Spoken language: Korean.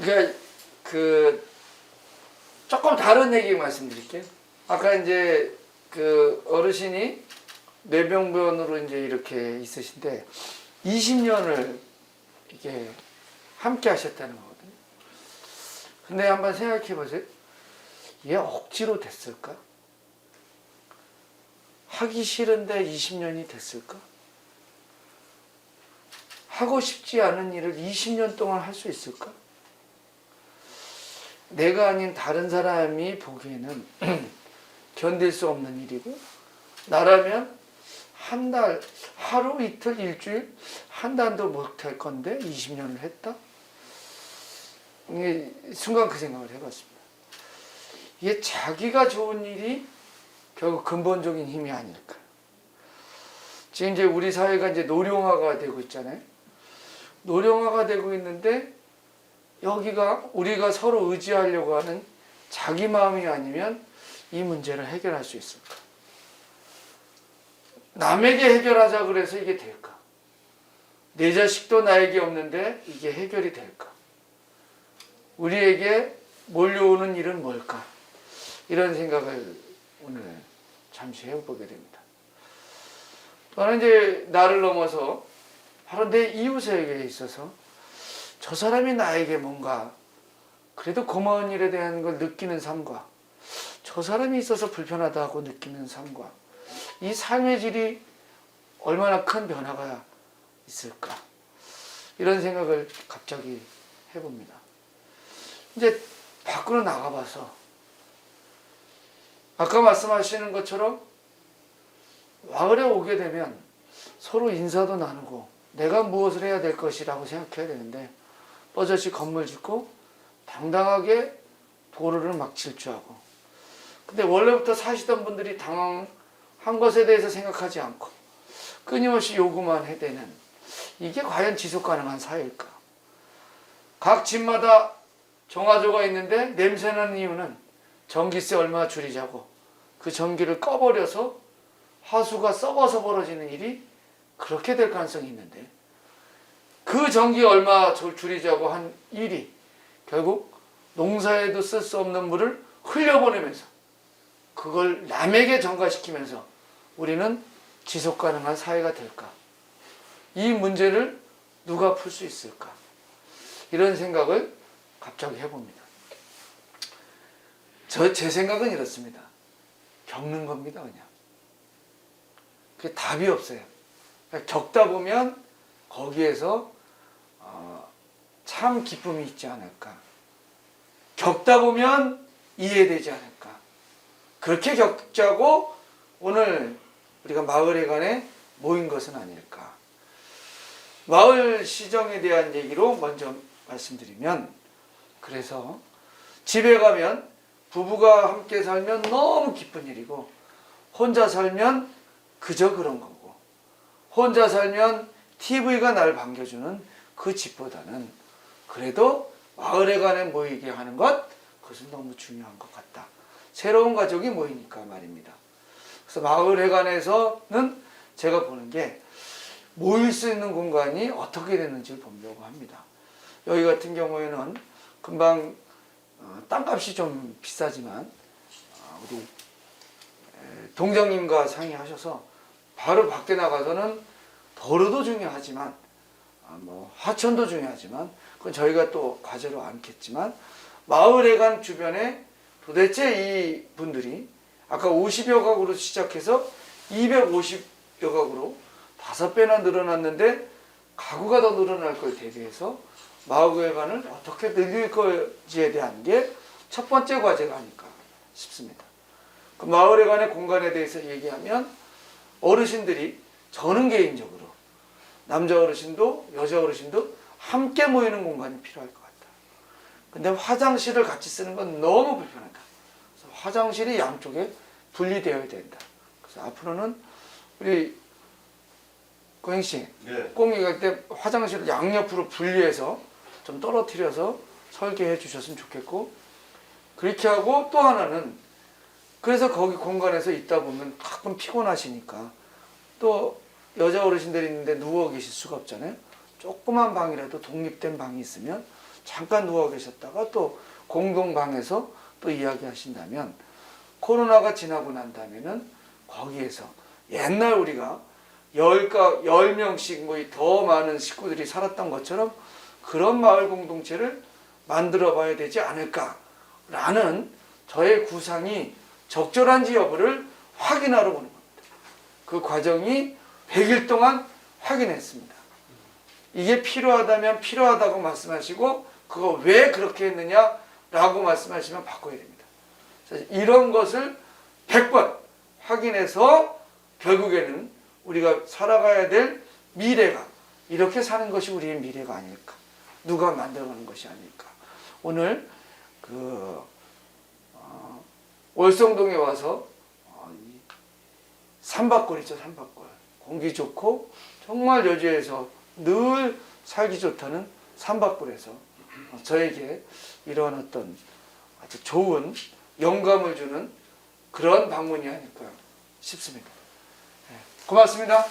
그러니까 그 조금 다른 얘기 말씀드릴게요. 아까 이제 그 어르신이 뇌병변으로 이제 이렇게 있으신데 20년을 이게 함께 하셨다는 거거든요. 근데 한번 생각해 보세요. 얘 억지로 됐을까? 하기 싫은데 20년이 됐을까? 하고 싶지 않은 일을 20년 동안 할 수 있을까? 내가 아닌 다른 사람이 보기에는 견딜 수 없는 일이고, 나라면 한 달, 하루, 이틀, 일주일, 한 달도 못할 건데 20년을 했다? 이게 순간 그 생각을 해봤습니다. 이게 자기가 좋은 일이 결국 근본적인 힘이 아닐까. 지금 이제 우리 사회가 이제 노령화가 되고 있잖아요. 노령화가 되고 있는데 여기가 우리가 서로 의지하려고 하는 자기 마음이 아니면 이 문제를 해결할 수 있을까? 남에게 해결하자 그래서 이게 될까? 내 자식도 나에게 없는데 이게 해결이 될까? 우리에게 몰려오는 일은 뭘까? 이런 생각을 오늘 잠시 해보게 됩니다. 또한 이제 나를 넘어서 바로 내 이웃에게 있어서 저 사람이 나에게 뭔가 그래도 고마운 일에 대한 걸 느끼는 삶과 저 사람이 있어서 불편하다고 느끼는 삶과 이 삶의 질이 얼마나 큰 변화가 있을까, 이런 생각을 갑자기 해봅니다. 이제 밖으로 나가봐서 아까 말씀하시는 것처럼 마을에 오게 되면 서로 인사도 나누고 내가 무엇을 해야 될 것이라고 생각해야 되는데 뻗어시 건물 짓고 당당하게 도로를 막 질주하고, 근데 원래부터 사시던 분들이 당한 것에 대해서 생각하지 않고 끊임없이 요구만 해대는, 이게 과연 지속 가능한 사회일까? 각 집마다 정화조가 있는데 냄새나는 이유는 전기세 얼마 줄이자고 그 전기를 꺼버려서 하수가 썩어서 벌어지는 일이 그렇게 될 가능성이 있는데, 그 전기 얼마 줄이자고 한 일이 결국 농사에도 쓸 수 없는 물을 흘려보내면서 그걸 남에게 전가시키면서 우리는 지속 가능한 사회가 될까? 이 문제를 누가 풀 수 있을까? 이런 생각을 갑자기 해봅니다. 제 생각은 이렇습니다. 겪는 겁니다, 그냥. 그게 답이 없어요. 겪다 보면 거기에서 참 기쁨이 있지 않을까. 겪다 보면 이해되지 않을까. 그렇게 겪자고 오늘 우리가 마을회관에 모인 것은 아닐까. 마을 시정에 대한 얘기로 먼저 말씀드리면, 그래서 집에 가면 부부가 함께 살면 너무 기쁜 일이고, 혼자 살면 그저 그런 거고, 혼자 살면 TV가 날 반겨주는 그 집보다는 그래도 마을회관에 모이게 하는 것, 그것은 너무 중요한 것 같다. 새로운 가족이 모이니까 말입니다. 그래서 마을회관에서는 제가 보는 게 모일 수 있는 공간이 어떻게 되는지를 보려고 합니다. 여기 같은 경우에는 금방 땅값이 좀 비싸지만 우리 동장님과 상의하셔서 바로 밖에 나가서는 도로도 중요하지만 뭐 하천도 중요하지만 그건 저희가 또 과제로 않겠지만 마을회관 주변에 도대체 이 분들이 아까 50여 가구로 시작해서 250여 가구로 5배나 늘어났는데 가구가 더 늘어날 걸 대비해서 마을회관을 어떻게 늘릴 건지에 대한 게 첫 번째 과제가 아닐까 싶습니다. 그 마을회관의 공간에 대해서 얘기하면 어르신들이, 저는 개인적으로 남자 어르신도 여자 어르신도 함께 모이는 공간이 필요할 것 같다. 근데 화장실을 같이 쓰는 건 너무 불편하다. 그래서 화장실이 양쪽에 분리되어야 된다. 그래서 앞으로는 우리 고행씨, 네. 꼭 얘기할 때 화장실을 양옆으로 분리해서 좀 떨어뜨려서 설계해 주셨으면 좋겠고, 그렇게 하고 또 하나는, 그래서 거기 공간에서 있다 보면 가끔 피곤하시니까 또 여자 어르신들이 있는데 누워 계실 수가 없잖아요. 조그만 방이라도 독립된 방이 있으면 잠깐 누워 계셨다가 또 공동방에서 또 이야기하신다면 코로나가 지나고 난 다음에는 거기에서 옛날 우리가 10명씩 뭐 더 많은 식구들이 살았던 것처럼 그런 마을 공동체를 만들어 봐야 되지 않을까라는 저의 구상이 적절한지 여부를 확인하러 보는 겁니다. 그 과정이 100일 동안 확인했습니다. 이게 필요하다면 필요하다고 말씀하시고 그거 왜 그렇게 했느냐라고 말씀하시면 바꿔야 됩니다. 이런 것을 100번 확인해서 결국에는 우리가 살아가야 될 미래가 이렇게 사는 것이 우리의 미래가 아닐까. 누가 만들어가는 것이 아닐까. 오늘 월성동에 와서 삼박골이죠. 삼박골. 공기 좋고 정말 여주에서 늘 살기 좋다는 삼박골에서 저에게 이런 어떤 아주 좋은 영감을 주는 그런 방문이 아닐까 싶습니다. 고맙습니다.